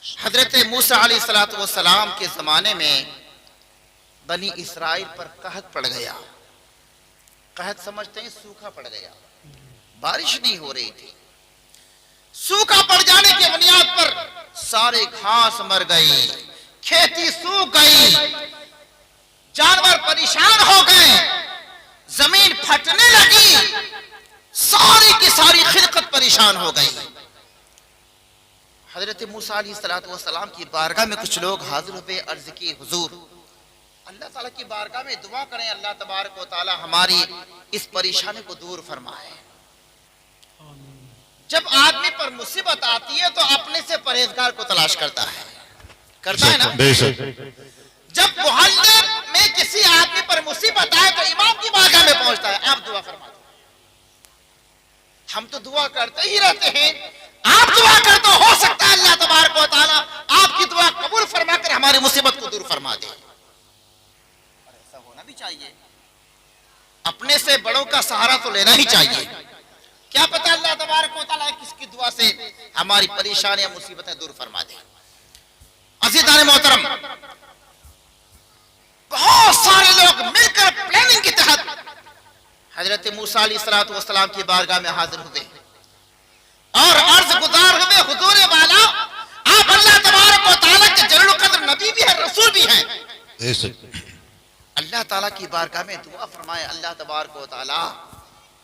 हजरत मूसा अलैहिस्सलाम के ज़माने में बनी इसराइल पर कहत पड़ गया। कहत समझते हैं सूखा पड़ गया, बारिश नहीं हो रही थी। सूखा पड़ जाने के बुनियाद पर सारे घास मर गए, खेती सूख गई, जानवर परेशान हो गए, जमीन फटने लगी, सारी की सारी खिलकत परेशान हो गई। हजरत मूसा अलैहिस्सलाम की बारगाह में कुछ लोग हाजिर हुए, अर्ज की हुजूर अल्लाह ताला की बारगाह में दुआ करें, अल्लाह तबारक व तआला हमारी इस परेशानी को दूर फरमाए। जब आदमी पर मुसीबत आती है तो अपने से परहेजगार को तलाश करता है ना। जब मोहल्ले में किसी आदमी पर मुसीबत आए तो इमाम की बारगाह में पहुंचता है, आप दुआ फरमा दो। हम तो दुआ करते ही रहते हैं, आप दुआ कर तो हो सकता है अल्लाह तबारक व तआला आपकी दुआ कबूल फरमाकर हमारी मुसीबत को दूर फरमा दे। ऐसा होना भी चाहिए, अपने से बड़ों का सहारा तो लेना ही चाहिए। क्या पता अल्लाह तबारक व तआला किसकी दुआ से हमारी परेशानियां मुसीबतें दूर फरमा दे। अज़ीज़ान मोहतरम, बहुत सारे लोग मिलकर प्लानिंग के तहत हजरत मूसा अलैहिस्सलाम की बारगाह में हाजिर हुए और अर्ज गुजार हुए, हुजूर वाला आप अल्लाह तबारक व तआला के जलील कद्र नबी भी हैं, रसूल भी हैं। अल्लाह ताला की बारगाह में दुआ फरमाए, अल्लाह तबारक व तआला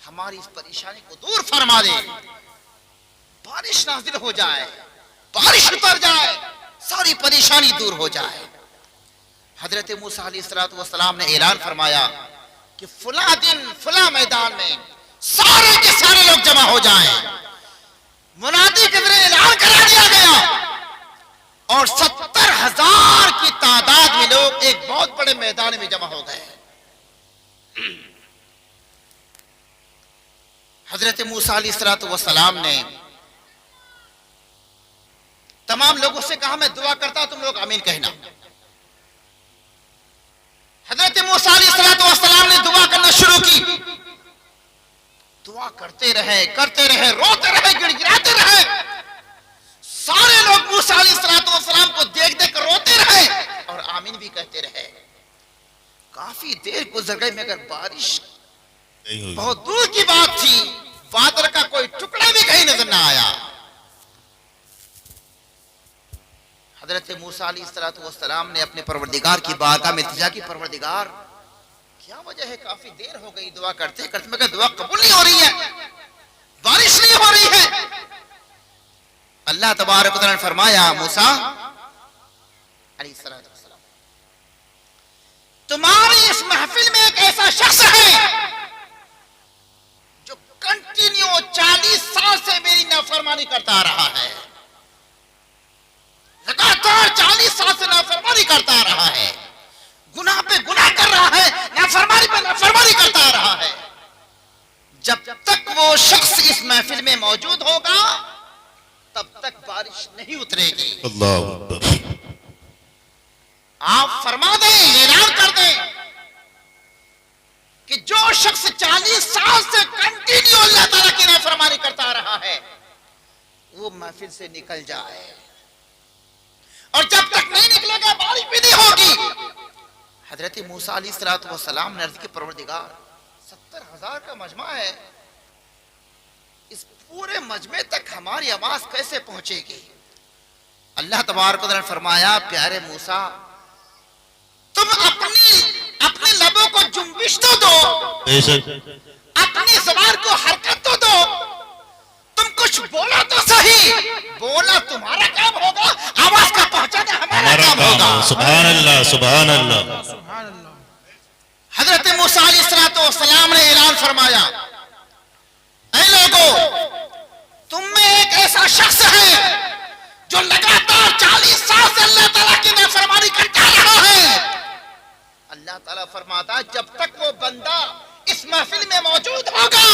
हमारी इस परेशानी को दूर फरमा दे, बारिश नाज़िल हो जाए, बारिश उतर जाए, सारी परेशानी दूर हो जाए। हजरत मूसा अलैहिस्सलाम ने ऐलान फरमाया कि फला दिन फला मैदान में सारे के सारे लोग जमा हो जाएं। मुनादी के जरिए ऐलान करा दिया गया और 70,000 की तादाद में लोग एक बहुत बड़े मैदान में जमा हो गए। हजरत मूसा अलैहिस्सलाम ने तमाम लोगों से कहा, मैं दुआ करता हूं, तुम लोग आमीन कहना। हजरत मूसा अलैहिस्सलाम ने दुआ करना शुरू की। दुआ करते रहे, रोते रहे, गिड़गिड़ाते रहे। सारे लोग मूसा अलैहिस्सलाम को देख देख कर रोते रहे और आमीन भी कहते रहे। काफी देर गुजर गई मगर बारिश बहुत दूर की बात थी, बादल का कोई टुकड़ा भी कहीं नजर ना आया। हजरत मूसा अलैहिस्सलाम ने अपने परवरदिगार की बारगाह में इल्तिजा की, परवरदिगार क्या वजह है, काफी देर हो गई दुआ करते करते मगर दुआ कबूल नहीं हो रही है, बारिश नहीं हो रही है। अल्लाह तबारक व तआला ने फरमाया, मूसा अलैहिस्सलाम तुम्हारी इस महफिल में एक ऐसा शख्स है जो कंटिन्यू 40 साल से मेरी नाफरमानी करता आ रहा है, लगातार 40 साल से नाफरमानी करता आ रहा है, गुनाह पे गुनाह कर रहा है, नाफरमानी पे नाफरमानी करता आ रहा है। जब तक वो शख्स इस महफिल में मौजूद होगा तब तक बारिश नहीं उतरेगी। अल्लाह, आप फरमा दें, ऐलान कर दें कि जो शख्स 40 साल से कंटिन्यू अल्लाह ताला की नाफरमानी करता आ रहा है वो महफिल से निकल जाए, और जब तक नहीं निकलेगा बारिश भी नहीं होगी। हजरत मूसा अलैहिस्सलाम ने अर्ज़ की, परवरदिगार 70,000 का मजमा है, इस पूरे मजमे तक हमारी आवाज कैसे पहुंचेगी। अल्लाह तबारक व तआला ने फरमाया, प्यारे मूसा तुम अपने लबों को जुम्बिश तो दो, अपनी ज़बान को हरकत तो दो, तुम कुछ बोला तो सही, बोला तुम्हारा काम होगा, आवाज का पहुंचाना हमारा काम होगा। सुभान अल्लाह, सुभान अल्लाह, सुभान अल्लाह। हजरत मूसा अलैहिस्सलाम ने ऐलान फरमाया, ऐ लोगों, तुम में एक ऐसा शख्स है जो लगातार 40 साल से अल्लाह ताला की नाफरमानी करता रहा है। अल्लाह ताला फरमाता, जब तक वो बंदा इस महफिल में मौजूद होगा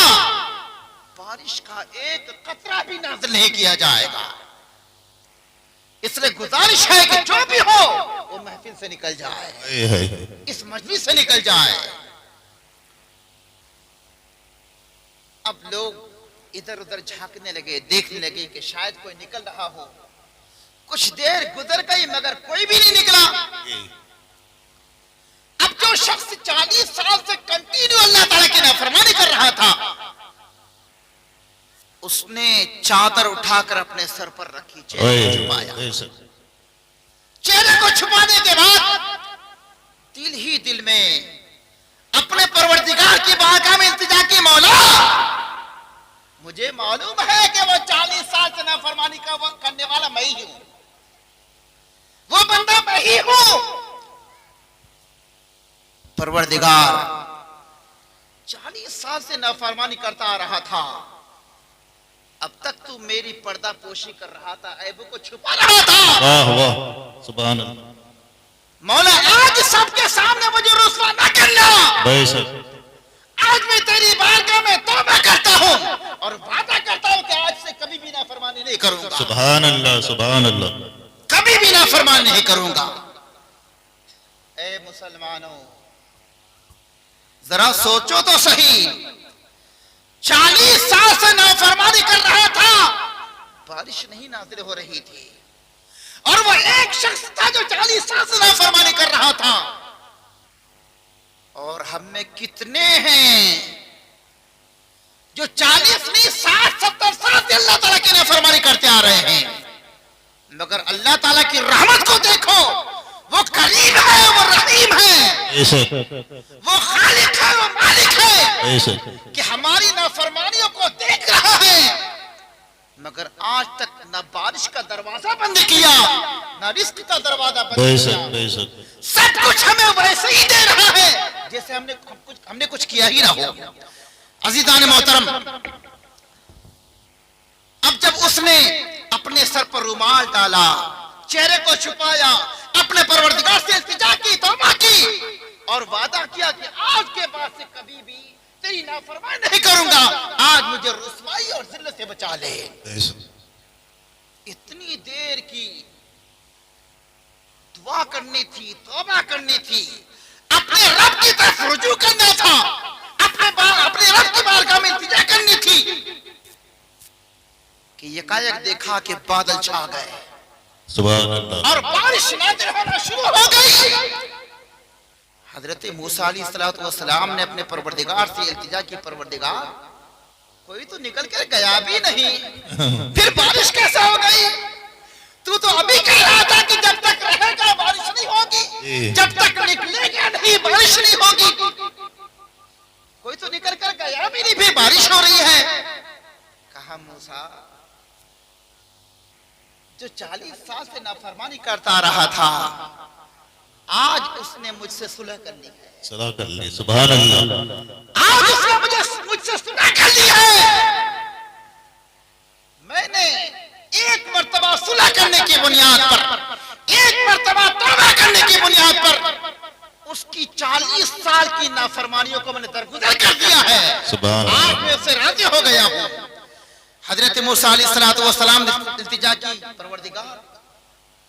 बारिश का एक कतरा भी नाज़िल नहीं किया जाएगा। इसलिए गुजारिश है कि जो भी हो वो महफिल से निकल जाए, इस मजलिस से निकल जाए। अब लोग इधर उधर झांकने लगे, देखने लगे कि शायद कोई निकल रहा हो। कुछ देर गुजर गई मगर कोई भी नहीं निकला। अब जो शख्स 40 साल से कंटिन्यू अल्लाह ताला की नाफरमानी कर रहा था, उसने चादर उठाकर अपने सर पर रखी, चेहरे को छुपाया। चेहरे को छुपाने के बाद दिल ही दिल में अपने परवरदिगार की बारगाह में इल्तिजा की, मौला मुझे मालूम है कि वो 40 साल से नाफरमानी करने वाला मैं ही हूं, वो बंदा मैं ही हूं। परवरदिगार 40 साल से नाफरमानी करता आ रहा था, अब तक तू मेरी पर्दा पोशी कर रहा था, ऐबों को छुपा रहा था। वाह वाह सुभान अल्लाह। मौला आज सबके सामने मुझे रुसवा न करना। आज मैं तेरी बारगाह में तौबा करता हूं और वादा करता हूं कि आज से कभी भी नाफरमानी नहीं करूंगा। सुभान अल्लाह सुभान अल्लाह। कभी भी नाफरमानी नहीं करूंगा। ए मुसलमानों, जरा सोचो तो सही, 40 साल से नाफरमानी कर रहा था, बारिश नहीं नाज़िल हो रही थी, और वो एक शख्स था जो 40 साल से नाफरमानी कर रहा था। और हम में कितने हैं जो 40 नहीं 60-70 साल से अल्लाह ताला की नाफरमानी करते आ रहे हैं, मगर अल्लाह ताला की रहमत को देखो, वो करीम है, वो रहीम है, वो खालिक है, वो मालिक है कि हमारी नाफरमानियों को देख रहा है, मगर आज तक न बारिश का दरवाजा बंद किया, न रिस्क का दरवाजा बंद किया। सब कुछ हमें वैसे ही दे रहा है जैसे हमने कुछ किया ही ना हो। अजीजान मोहतरम, अब जब उसने अपने सर पर रुमाल डाला, चेहरे को छुपाया, अपने परवरदिगार से इल्तिजा की, तौबा की और वादा किया कि आज के बाद से कभी भी तेरी नाफरमानी नहीं करूंगा, आज मुझे रुसवाई और जिल्लत से बचा ले। इतनी देर की दुआ करनी थी, तौबा करनी थी, अपने रब की तरफ रुजू करना था, अपने रब की बारगाह में इल्तिजा करनी थी कि यकायक देखा कि बादल छा गए और बारिश नाज़िल होना शुरू हो गई। हजरत मूसा अलैहिस्सलाम ने अपने परवरदिगार से इल्तिजा की, परवरदिगार कोई तो निकल कर गया भी नहीं, फिर बारिश कैसे हो गई? तू तो अभी कह रहा था कि जब तक रहेगा बारिश नहीं होगी, जब तक निकलेगा नहीं बारिश नहीं होगी। कोई तो निकल कर गया भी नहीं, फिर बारिश हो रही है। कहा मूसा, जो 40 साल से नाफरमानी करता रहा था, आज उसने मुझसे सुलह कर ली है। सुलह कर ली, सुभान अल्लाह। आज उसने मुझसे सुलह कर ली है। मैंने एक मर्तबा सुलह करने की बुनियाद पर, एक मर्तबा तौबा करने की बुनियाद पर उसकी 40 साल की नाफरमानियों को मैंने दरगुजर कर दिया है। सुभान आज मैं उससे राजी हो गया हूं। हजरत मूसा अलैहिस्सलाम ने इल्तिजा की, परवरदिगार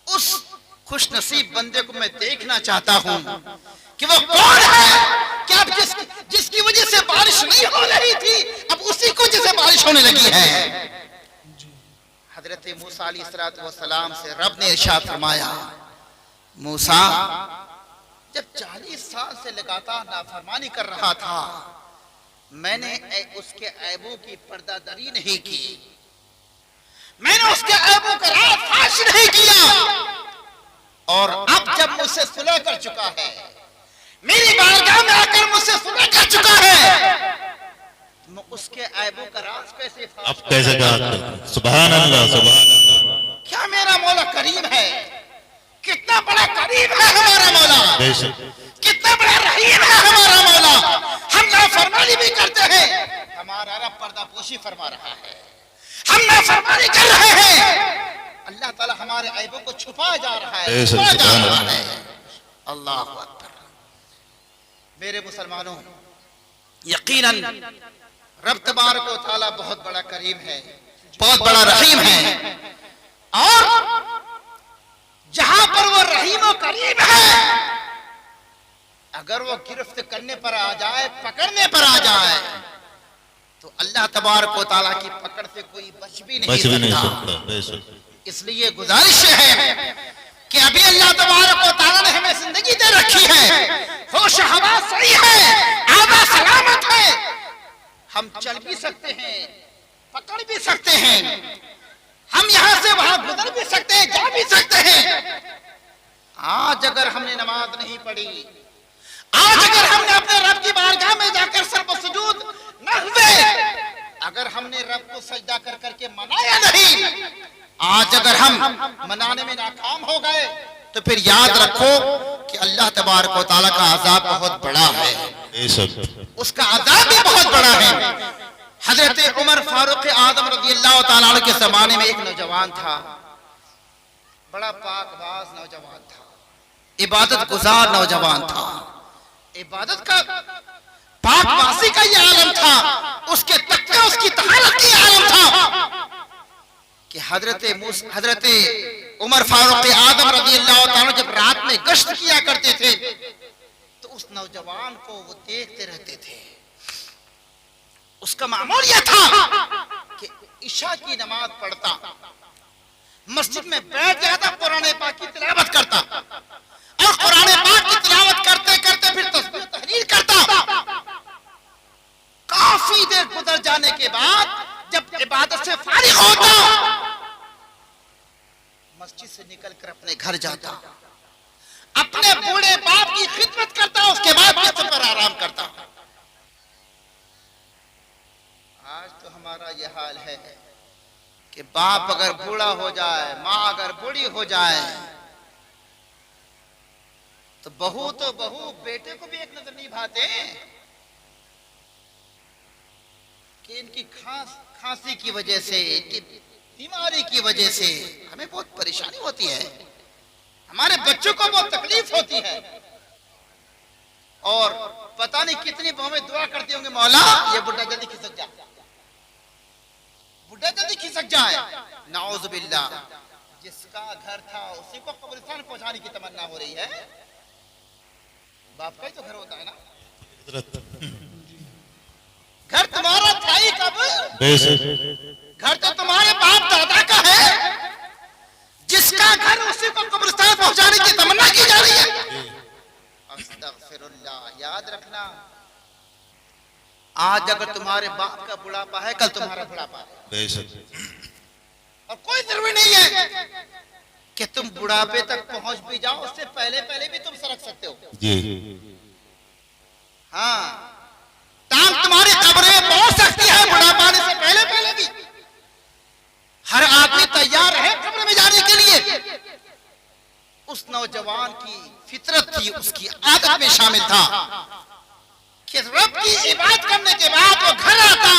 उस खुश नसीब बंदे को मैं देखना चाहता हूं कि वो कौन है, कि अब जिसकी वजह से बारिश नहीं हो रही थी, अब उसी को जैसे बारिश होने लगी है। हजरत मूसा अलैहिस्सलाम से रब ने इरशाद फरमाया, मूसा जब 40 साल से लगातार नाफरमानी कर रहा था, मैंने उसके ऐबों की पर्दादारी नहीं की, मैंने उसके ऐबों का राज फाश नहीं किया, और अब जब मुझसे सुलह कर चुका है, मेरी बारगाह में आकर मुझसे सुलह कर चुका है, मैं उसके ऐबों का राज कैसे फाश अब कैसे कहा? सुभान अल्लाह सुभान अल्लाह। क्या मेरा मौला करीम है, कितना बड़ा करीम है हमारा मौला, कितना बड़ा रहीम है हमारा मौला। हम नाफरमानी भी करते हैं, हमारा रब पर्दापोशी फरमा रहा है, हम नाफरमानी कर रहे हैं, अल्लाह ताला हमारे ऐबों को छुपा जा रहा है, छुपा जा रहा है। अल्लाह अकबर। मेरे मुसलमानों, यकीनन रब तबारक व तआला बहुत बड़ा करीम है, बहुत बड़ा रहीम है, और जहां पर वो रहीम और करीम है, अगर वो गिरफ्त करने पर आ जाए, पकड़ने पर आ जाए, तो अल्लाह तबारक व तआला की पकड़ से कोई बच भी नहीं सकता। इसलिए गुजारिश है कि अभी अल्लाह तबारक व तआला ने हमें जिंदगी दे रखी है, होश हवा सही है, आबा सलामत है, हम चल भी सकते हैं, पकड़ भी सकते हैं, हम यहां से वहां गुजर भी सकते हैं, जा भी सकते हैं। आज अगर हमने नमाज नहीं पढ़ी, आज अगर हमने अपने रब की बारगाह में जाकर सर पर सुजूद न हुए, अगर हमने रब को सजदा कर करके मनाया नहीं, आज अगर हम मनाने में नाकाम हो गए, तो फिर याद रखो कि अल्लाह तबारक व तआला का अजाब बहुत बड़ा है, उसका अजाब भी बहुत बड़ा है। हजरत उमर फारूक आजम रज़ी अल्लाह तआला अन्हु के जमाने में एक नौजवान था, बड़ा पाकबाज नौजवान था, इबादत गुजार नौजवान था, इबादत का पाकबाजी का ये आलम था, उसके तक़वा उसकी तहारत की आलम था कि हजरत उमर फारूक आजम रज़ी अल्लाह तआला जब रात में गश्त किया करते थे तो उस नौजवान को वो देखते रहते थे। उसका मामूल यह था कि इशा की नमाज पढ़ता, मस्जिद में बैठ जाता, कुरान पाक की तिलावत करता और कुरान पाक की तिलावत करते करते फिर तस्बीह तहलील करता। काफी देर गुजर जाने के बाद जब इबादत से फारिग होता, मस्जिद से निकलकर अपने घर जाता, अपने बूढ़े बाप की खिदमत करता, उसके बाद बिस्तर पर आराम करता। आज तो हमारा यह हाल है कि बाप अगर बूढ़ा हो जाए, माँ अगर बूढ़ी हो जाए, तो बहू बेटे को भी एक नजर नहीं भाते कि इनकी खांसी की वजह से, इनकी बीमारी की वजह से हमें बहुत परेशानी होती है, हमारे बच्चों को बहुत तकलीफ होती है, और पता नहीं कितनी बहुएं दुआ करती होंगे, मौला ये बुढ़ा जल्दी खिसक जाए, बुढ़ा जल्दी खिसक जाए। नाउज़ बिल्लाह, जिसका घर था उसी को कब्रिस्तान पहुंचाने की तमन्ना हो रही है। बाप का ही तो घर होता है ना, घर तुम्हारा था ही कब, घर तो तुम्हारे बाप दादा का है, जिसका घर उसी को कब्रिस्तान पहुंचाने की तमन्ना की जा रही है। अस्तगफिरुल्लाह, याद रखना, आज अगर तुम्हारे बाप का बुढ़ापा है, कल तुम्हारा बुढ़ापा है, और कोई जरूरी नहीं है कि तुम बुढ़ापे तक पहुंच भी जाओ, उससे पहले पहले भी तुम सरक सकते हो जी। हाँ, टांग तुम्हारी कब्र में पहुंच सकती है बुढ़ापा आने से पहले पहले भी। हर आदमी तैयार है कब्र में जाने के लिए। उस नौजवान की फितरत थी, उसकी आदत में शामिल था कि रब की इबादत करने के बाद वो घर आता,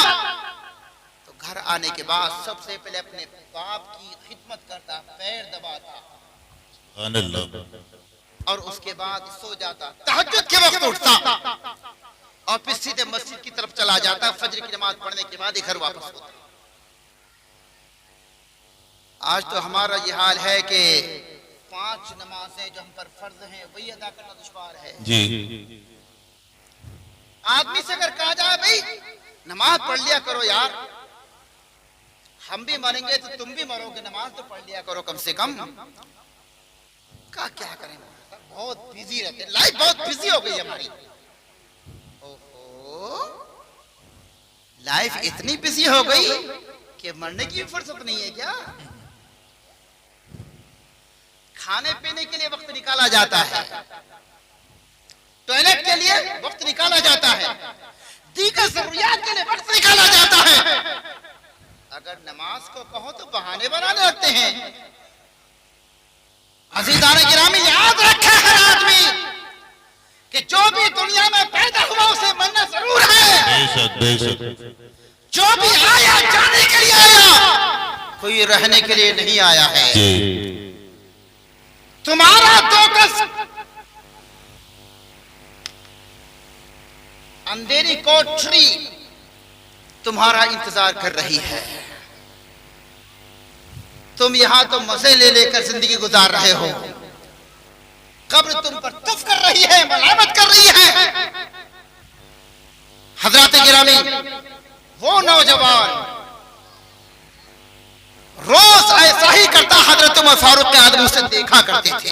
तो घर आने के बाद सबसे पहले अपने बाप की खिदमत करता, पैर दबाता, और उसके बाद सो जाता, तहज्जुद के वक्त उठता और फिर सीधे मस्जिद की तरफ चला जाता, फजर की नमाज पढ़ने के बाद ही घर वापस होता। आज तो हमारा ये हाल है कि 5 नमाजें जो हम पर फर्ज हैं वही अदा करना दुश्वार है जी। आदमी से अगर कहा जाए भाई नमाज पढ़ लिया करो यार, हम भी मरेंगे तो तुम भी मरोगे, नमाज तो पढ़ लिया करो कम से कम, क्या करें, बहुत बिजी रहते हैं, लाइफ बहुत बिजी हो गई हमारी। लाइफ इतनी बिजी हो गई कि मरने की भी फुर्सत नहीं है क्या? खाने पीने के लिए वक्त निकाला जाता है, टॉयलेट के लिए वक्त निकाला जाता है, दीगर जरूरियात के लिए वक्त निकाला जाता है। अगर नमाज को कहो तो बहाने बनाने लगते हैं। अज़ीज़ान गिरामी, याद रखे हर आदमी कि जो भी दुनिया में पैदा हुआ उसे मरना जरूर है। जो भी आया जाने के लिए आया, कोई रहने के लिए नहीं आया है। तुम्हारा 2 गज अंधेरी कोठरी तुम्हारा इंतजार कर रही है। तुम यहां तो मजे ले लेकर जिंदगी गुजार रहे हो, कब्र तुम पर तुफ कर रही है, मलामत कर रही है। हजरत गिरामी, वो नौजवान रोज ऐसा ही करता हजरत उमर फारूक के आदमी उसे देखा करते थे।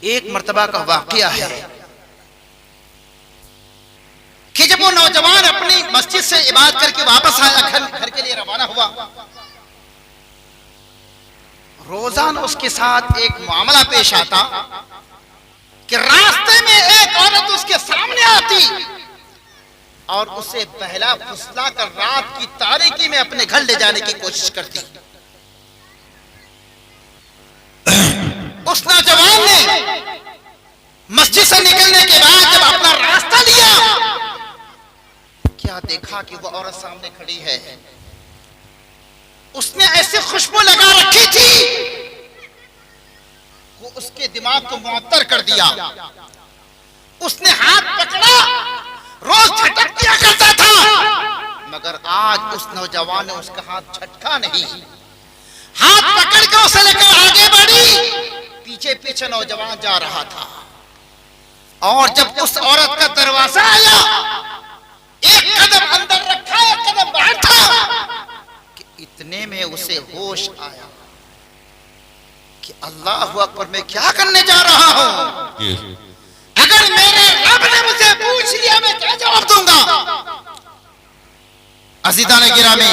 एक मर्तबा का वाकया है कि जब वो नौजवान अपनी मस्जिद से इबादत करके वापस आया, घर के लिए रवाना हुआ, रोजाना उसके साथ एक मामला पेश आता कि रास्ते में एक औरत उसके सामने आती और उसे पहला फुसला कर रात की तारीकी में अपने घर ले जाने की कोशिश करती। उस नौजवान ने मस्जिद से निकलने के बाद जब अपना रास्ता लिया, क्या देखा कि वो औरत सामने खड़ी है। उसने ऐसी खुशबू लगा रखी थी वो उसके दिमाग को मुअत्तर कर दिया। उसने हाथ पकड़ा, रोज झटक दिया करता था, मगर आज उस नौजवान ने उसका हाथ झटका नहीं। हाथ पकड़ के उसे लेकर आगे बढ़ी, पीछे पीछे नौजवान जा रहा था। और जब उस औरत का दरवाजा आया, एक कदम अंदर रखा, एक कदम बाहर था कि इतने में उसे होश आया कि अल्लाह अकबर, मैं क्या करने जा रहा हूं। अगर मेरे रब ने मुझे पूछ लिया मैं क्या जवाब दूंगा। अज़ीज़ान गिरामी,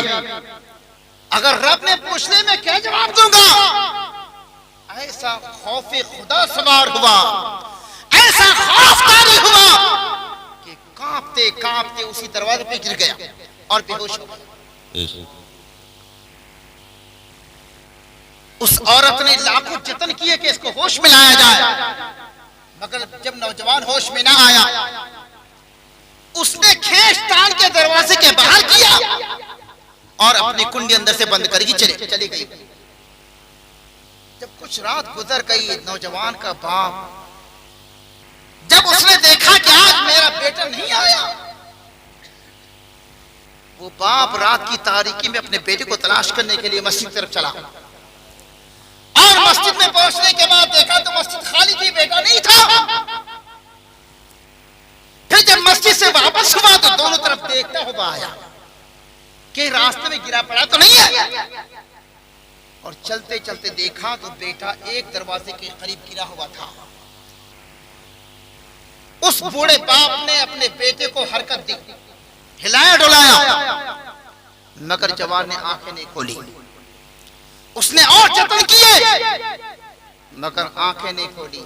अगर रब ने पूछ लिया मैं क्या जवाब दूंगा। ऐसा खौफे खुदा सवार हुआ, ऐसा खौफ तारी हुआ कि कांपते कांपते उसी दरवाजे पे गिर गया और बेहोश हो गया। उस औरत ने लाखों जतन किए कि इसको होश में लाया जाए, मगर जब नौजवान होश में ना आया, उसने खींच तान के दरवाजे के बाहर किया और अपनी कुंडी अंदर से बंद करके चली गई। जब कुछ रात गुजर गई, नौजवान का बाप जब उसने देखा कि आज मेरा बेटा नहीं आया, वो बाप रात की तारीकी में अपने बेटे को तलाश करने के लिए मस्जिद की तरफ चला और मस्जिद में पहुंचने के बाद देखा तो मस्जिद खाली थी, बेटा नहीं था। फिर जब मस्जिद से वापस हुआ तो दोनों तरफ देखता हुआ आया कि रास्ते में गिरा पड़ा तो नहीं है, और चलते चलते देखा तो बेटा एक दरवाजे के करीब गिरा हुआ था। उस बूढ़े बाप ने अपने बेटे को हरकत दी, हिलाया डुलाया, मगर जवान ने आंखें नहीं खोली। उसने और जतन किए मगर आंखें नहीं खोली।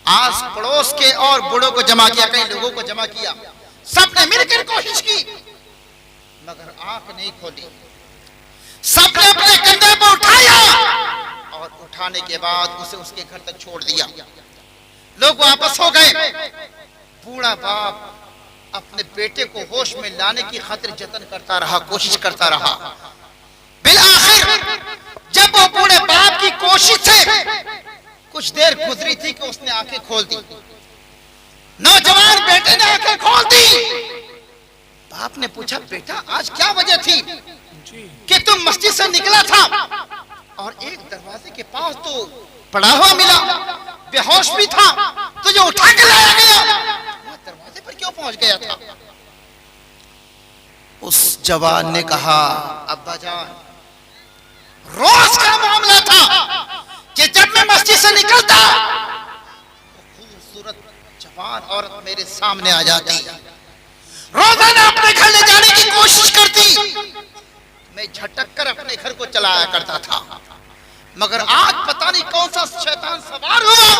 आस पड़ोस के और बूढ़ों को जमा किया, कई लोगों को जमा किया, सबने मिलकर कोशिश की मगर आंख नहीं खोली। सबने अपने कंधे पर उठाया और उठाने के बाद उसे उसके घर तक छोड़ दिया। लोग वापस हो गए। बूढ़ा बाप अपने बेटे को होश में लाने की खातिर जतन करता रहा, कोशिश करता रहा। बिलाखिर जब वो बूढ़े बाप की कोशिश से कुछ देर गुजरी थी कि उसने आंखें खोल दी। नौजवान बेटे ने आंखें खोल दी। बाप ने पूछा, बेटा आज क्या वजह थी कि तुम मस्जिद से निकला था और एक दरवाजे के पास तो पड़ा हुआ मिला, बेहोश भी था, तुझे उठा के लाया गया, दरवाजे पर क्यों पहुंच गया था। उस जवान ने कहा, अब्बा जान रोज का मामला था कि जब मैं मस्जिद से निकलता खूबसूरत जवान औरत मेरे सामने आ जाती, रोजाना अपने घर ले जाने की कोशिश करती, मैं झटक कर अपने घर को चलाया करता था। मगर आज पता नहीं कौन सा शैतान सवार हुआ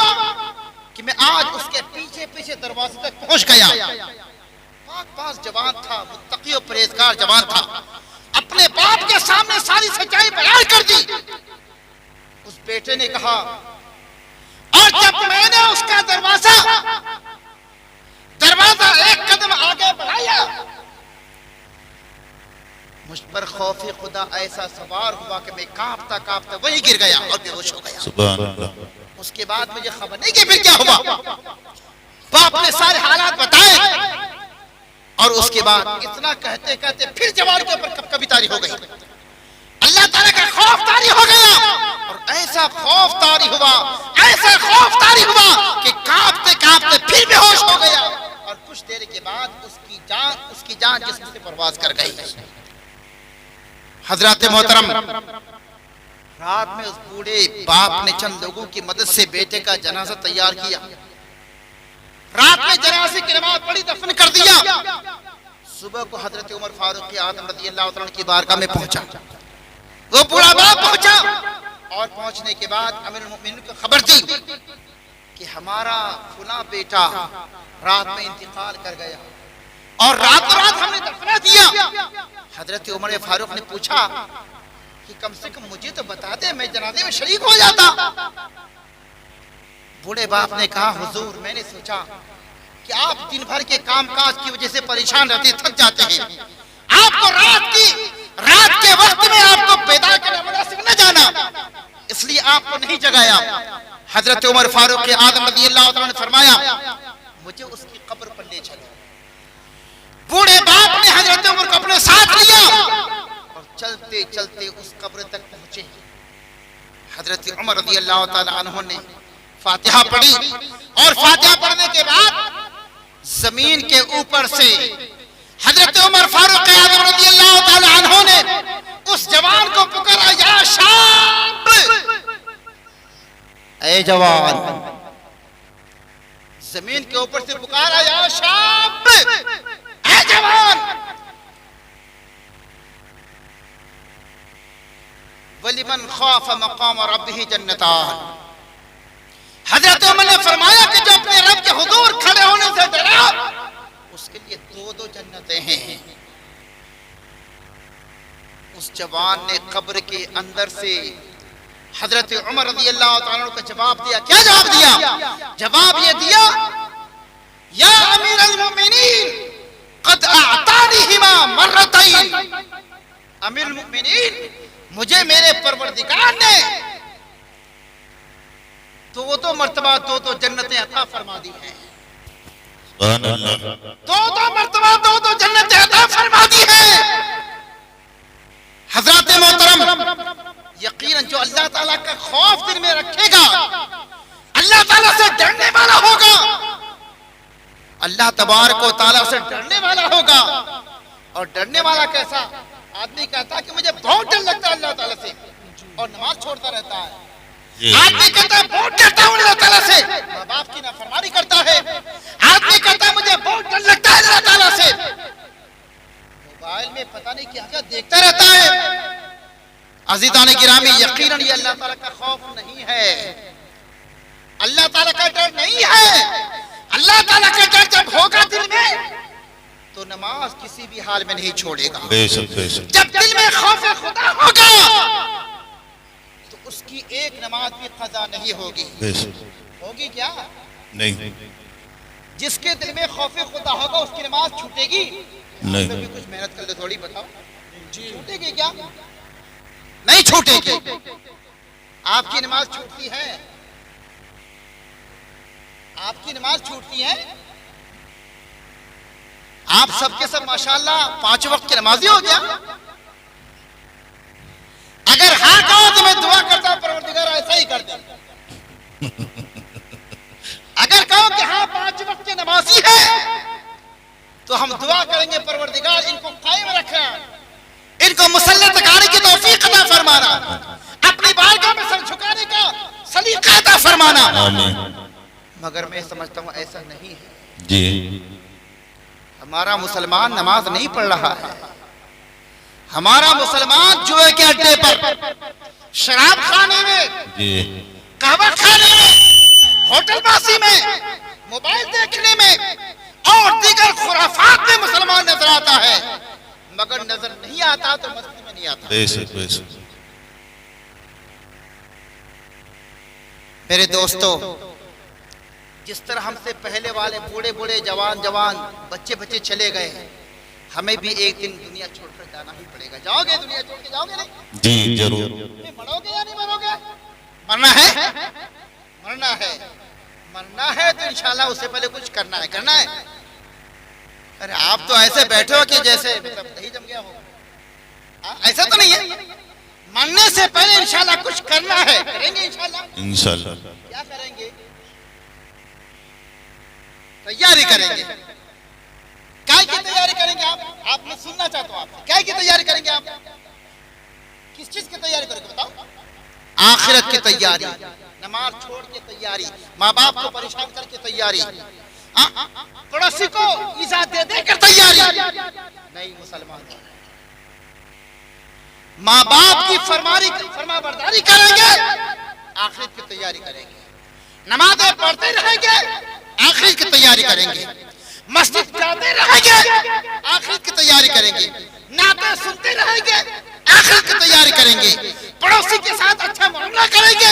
कि मैं आज उसके पीछे पीछे दरवाजे तक पहुंच गया। पाक पास जवान था, मुत्तकी और परहेजगार जवान था, अपने बाप के सामने सारी सच्चाई बयान कर दी। उस बेटे ने कहा, और जब मैंने उसका दरवाजा एक कदम आगे बढ़ाया, मुझ पर खौफे खुदा ऐसा सवार हुआ कि मैं कांपता कांपता वहीं गिर गया और बेहोश हो गया। सुभान अल्लाह। उसके बाद मुझे खबर नहीं कि फिर क्या हुआ। बाप ने सारे हालात बताए और उसके बाद इतना कहते कहते फिर जवान के ऊपर कभी तारी हो गई। अल्लाह ताला का खौफ तारी हो गया और ऐसा खौफ तारी हुआ, ऐसा खौफ तारी हुआ कि कांपते कांपते फिर बेहोश हो गया और कुछ देर के बाद उसकी जान जिस्म से परवाज कर गई। हजरत मोहतरम, रात में उस बूढ़े बाप ने चंद लोगों की मदद से बेटे का जनाजा तैयार किया। रात में जनाजे की नमाज पढ़ी, दफन कर दिया। सुबह को हजरत उमर फारूक आजम रज़ी अल्लाह तआला की बारगाह में पहुंचा। वो बूढ़ा बाप पहुंचा और पहुंचने के बाद अमीरुल मोमिनीन को खबर दी कि हमारा फुला बेटा रात में इंतकाल कर गया और रातों रात हमने दफना दिया। हजरत उमर फारूक ने पूछा कि कम से कम मुझे तो बता दे, मैं जनाजे में शरीक हो जाता। बूढ़े बाप ने कहा, हुजूर मैंने सोचा कि आप दिन भर के कामकाज की वजह से परेशान रहते, थक जाते हैं, आपको रात के वक्त में आपको पैदा करना मुनासिब न जाना, इसलिए आपको नहीं जगाया। हजरत उमर फारूक आजम रज़ी अल्लाह तआला ने फरमाया, मुझे उसकी कब्र पर ले चलो। बूढ़े बाप ने हजरत उमर को अपने साथ लिया और चलते चलते उस कब्र तक पहुंचे। हजरत उमर रज़ी अल्लाह तआला अन्हु ने फातिहा पढ़ी और फातिहा पढ़ने के बाद जमीन के ऊपर से हजरत उमर फारूक आज़म रज़ी अल्लाह तआला अन्हु ने उस जवान को पुकारा, या शाब, ऐ जवान। जमीन के ऊपर से पुकारा, या शाब, ऐ जवान। वलिमन खौफ मकाम रब्बिही जन्नतान। हजरत उमर ने फरमाया कि जो अपने रब के हुजूर खड़े होने से डरा, उसके लिए दो जन्नतें हैं। उस जवान ने कब्र के अंदर से हजरत उमर रज़ी अल्लाह तआला को जवाब दिया। क्या जवाब दिया? जवाब ये दिया, या अमीरुल मोमिनीन क़द अअतानीहिमा मर्रतैन। अमीरुल मोमिनीन, मुझे मेरे परवरदिगार ने दो मर्तबा दो जन्नतें अता फरमा दी हैं। दो मर्तबा दो जन्नतें अता फरमा दी हैं। हजरत मोहतरम, यकीनन जो अल्लाह ताला का खौफ दिल में रखेगा, अल्लाह ताला से डरने वाला होगा, अल्लाह तबारक व तआला से डरने वाला होगा। और डरने वाला कैसा? आदमी कहता है कि मुझे बहुत डर लगता है अल्लाह ताला से और नमाज छोड़ता रहता है। आदमी कहता है बहुत डरता हूं अल्लाह ताला से, माँ बाप की नाफरमानी करता है। आदमी कहता है मुझे बहुत डर लगता है अल्लाह ताला से, मोबाइल में पता नहीं क्या क्या देखता रहता है। अज़ीज़ान गिरामी, यकीनन ये अल्लाह ताला का खौफ नहीं है, अल्लाह ताला का डर नहीं है। अल्लाह ताला का डर जब होगा दिल में तो नमाज किसी भी हाल में नहीं छोड़ेगा। जब दिल में खौफ खुदा होगा तो उसकी एक नमाज भी कज़ा नहीं होगी। होगी क्या? नहीं। जिसके दिल में खौफ खुदा होगा उसकी नमाज छूटेगी नहीं। भी कुछ मेहनत कर ले, थोड़ी बताओ, छूटेगी क्या? नहीं छूटेगी। आपकी नमाज छूटती है, आपकी नमाज छूटती है। आप सबके सब माशाल्लाह 5 वक्त की नमाजी हो गया। अगर हाँ कहो तो मैं दुआ करता हूं परवरदिगार ऐसा ही कर दे। अगर कहो कि हाँ 5 वक्त की नमाजी है तो हम दुआ करेंगे परवरदिगार इनको कायम रखना, इनको मुसल्लत करने की तौफीक अता फरमाना, अपनी बारगाह में सर झुकाने का सलीका अता फरमाना। आमीन। मगर मैं समझता हूँ ऐसा नहीं है जी। हमारा मुसलमान नमाज नहीं पढ़ रहा है, हमारा मुसलमान जुए के अड्डे पर, शराब खाने में, जी। कहवा खाने में, होटल बासी में, मोबाइल देखने में और दीगर खुराफात में मुसलमान नजर आता है, मगर नजर नहीं आता तो मस्ती में नहीं आता। बेशक बेशक। मेरे दोस्तों, जिस तरह हमसे पहले वाले बूढ़े बूढ़े जवान जवान बच्चे बच्चे चले गए, हमें भी एक दिन दुनिया छोड़कर जाना ही पड़ेगा। जाओगे दुनिया छोड़ के? जाओगे नहीं? जी जरूर। मरोगे या नहीं मरोगे? मरना है, मरना है, मरना है तो इंशाल्लाह उससे पहले कुछ करना है, करना है। अरे आप तो ऐसे बैठे हो कि जैसे दही जम गया हो, ऐसा तो नहीं है। मरने से पहले इंशाल्लाह कुछ करना है, करेंगे इंशाल्लाह। इंशाल्लाह। क्या करेंगे? तैयारी करेंगे। क्या की तैयारी करेंगे आप? मैं सुनना चाहता हूँ आप क्या की तैयारी करेंगे आप? किस चीज की तैयारी करोगे बताओ? आखिरत की तैयारी, नमाज छोड़ के तैयारी, माँ बाप को परेशान करके तैयारी, पड़ोसी को ईजा दे देकर तैयारी। नहीं मुसलमान, माँ बाप की फरमा बरदारी करेंगे, आखिरत की तैयारी करेंगे, नमाजें पढ़ते रहेंगे, आखिरत की तैयारी करेंगे, मस्जिद जाते रहेंगे, आखिरत की तैयारी करेंगे, नाते सुनते रहेंगे, आखिरत की तैयारी करेंगे, पड़ोसी के साथ अच्छा मामला करेंगे,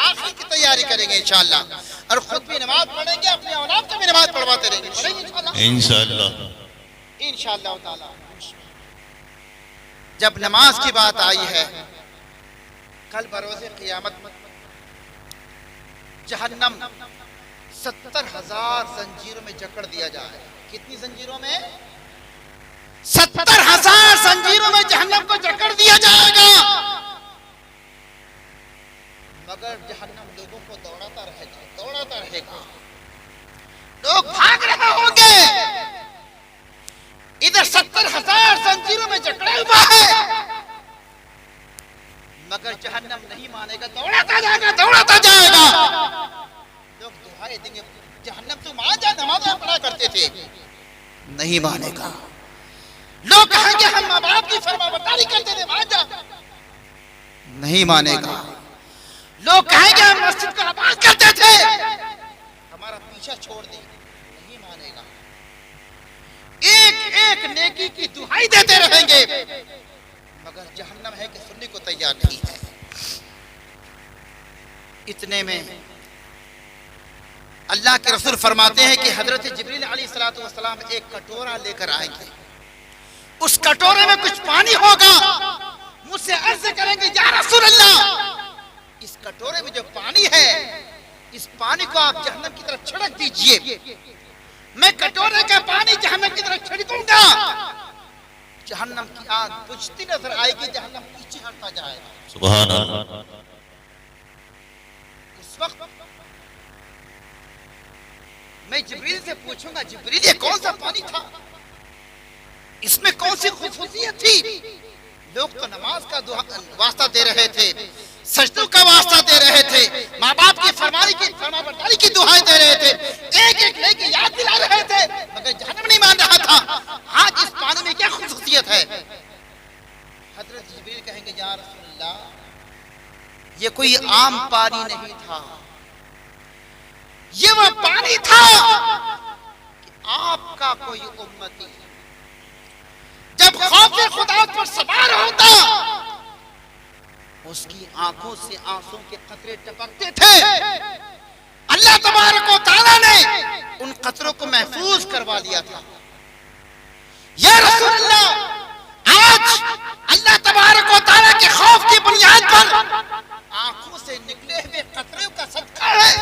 आखिरत की तैयारी करेंगे इंशाअल्लाह। और खुद भी नमाज पढ़ेंगे, अपने औलाद को भी नमाज पढ़वाते रहेंगे, पढ़ेंगे इंशाअल्लाह इंशाअल्लाह ताला। जब नमाज की बात आई है, कल बरोज़े क़ियामत जहन्नम 70,000 जंजीरों में जकड़ दिया जाए। कितनी जंजीरों में? 70,000 जंजीरों में जहन्नम को जकड़ दिया जाएगा। मगर जहन्नम लोगों को दौड़ाता रहेगा, लोग भाग रहे होंगे। इधर 70,000 जंजीरों में जकड़ा हुआ है, मगर जहन्नम नहीं मानेगा, दौड़ाता जाएगा। लोग दुहाई देंगे, जहन्नम तू मान जा, नमाज़ पढ़ा करते थे, नहीं मानेगा। लोग कहेंगे हम माँ बाप की फरमाबरदारी करते थे, मान जा, नहीं मानेगा। लोग कहेंगे हम मस्जिद को आबाद करते थे, हमारा पीछा छोड़ दे, नहीं मानेगा। एक एक नेकी की दुहाई देते रहेंगे, मगर जहन्नम है कि सुनने को तैयार नहीं है। इतने में अल्लाह के रसूल फरमाते हैं कि हजरत जिब्रील अलैहिस्सलाम एक कटोरा लेकर आएंगे, उस कटोरे में कुछ पानी होगा। मुझसे अर्ज करेंगे या रसूल अल्लाह, इस कटोरे में जो पानी है, इस पानी को आप जहन्नम की तरफ छिड़क दीजिए। मैं कटोरे का पानी जहन्नम की तरफ छिड़कूंगा, जहन्नम की आग बुझती नजर आएगी, जहन्नम पीछे हटता जाएगा। सुभान अल्लाह। उस वक्त मैं जिब्रील से पूछूंगा, जिब्रील ये कौन सा पानी था, इसमें कौन सी खुशूसियत थी? लोग तो नमाज का वास्ता दे रहे थे, सजदों का वास्ता दे रहे थे, माँ बाप की फरमाबरदारी की दुआएं दे रहे थे, एक एक लेके याद दिला रहे थे, मगर जहन्नम नहीं मान रहा था। आज इस पानी में क्या खुशूसियत है? हजरत जिब्रील कहेंगे या रसूल अल्लाह, ये कोई आम पानी नहीं था, ये वो पानी था कि आपका कोई उम्मती जब खौफ खुदा पर सवार होता, उसकी आंखों से आंसू के कतरे टपकते थे। अल्लाह तबारक व तआला ने उन कतरों को महफूज करवा लिया था। या रसूल अल्लाह, आज अल्लाह तबारक व तआला के खौफ की बुनियाद पर आंखों से निकले हुए कतरों का सदका है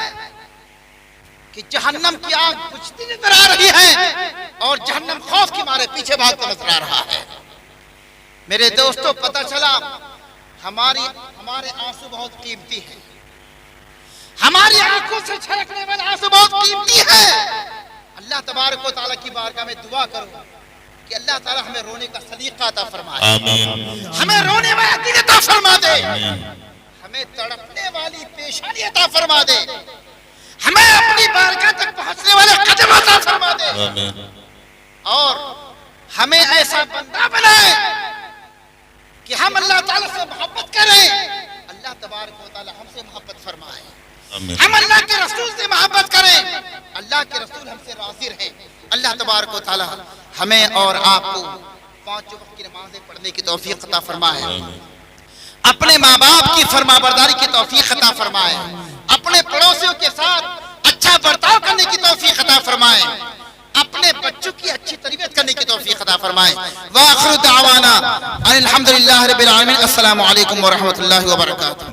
कि जहन्नम की आग बुझती नजर आ रही है और जहन्नम खौफ के मारे पीछे भागता नजर आ रहा है। मेरे दोस्तों, पता चला हमारे आंसू बहुत कीमती है, हमारी आंखों से छलकने वाले आंसू बहुत कीमती है। अल्लाह तबारक व तआला की बारगाह में दुआ करो कि अल्लाह ताला हमें रोने का सलीका अता फरमाए, हमें रोने वाला दिल अता फरमा दे, हमें तड़पने वाली पेशानी अता फरमा दे, हमें अपनी बारगाह तक पहुंचने वाले कदम अता फरमा दे, और हमें ऐसा बंदा बनाए कि हम अल्लाह ताला से मोहब्बत करें, अल्लाह तबारक व तआला हमसे मोहब्बत फरमाए, हम अल्लाह के रसूल से मोहब्बत करें, अल्लाह के रसूल हमसे राज़ी रहें। अल्लाह तबारक व तआला हमें और आपको 5 वक्त की नमाज़ें पढ़ने की तौफीक अता फरमाए, अपने माँ बाप की फरमाबरदारी की तौफीक अता फरमाए, अपने पड़ोसियों के साथ अच्छा बर्ताव करने की तौफीक अता फरमाए, अपने बच्चों की अच्छी तरबियत करने की तौफीक अता फरमाए। व आखिरु दावाना अनिल हम्दुलिल्लाहि रब्बिल आलमीन। अस्सलामु अलैकुम व रहमतुल्लाहि व बरकातुहू।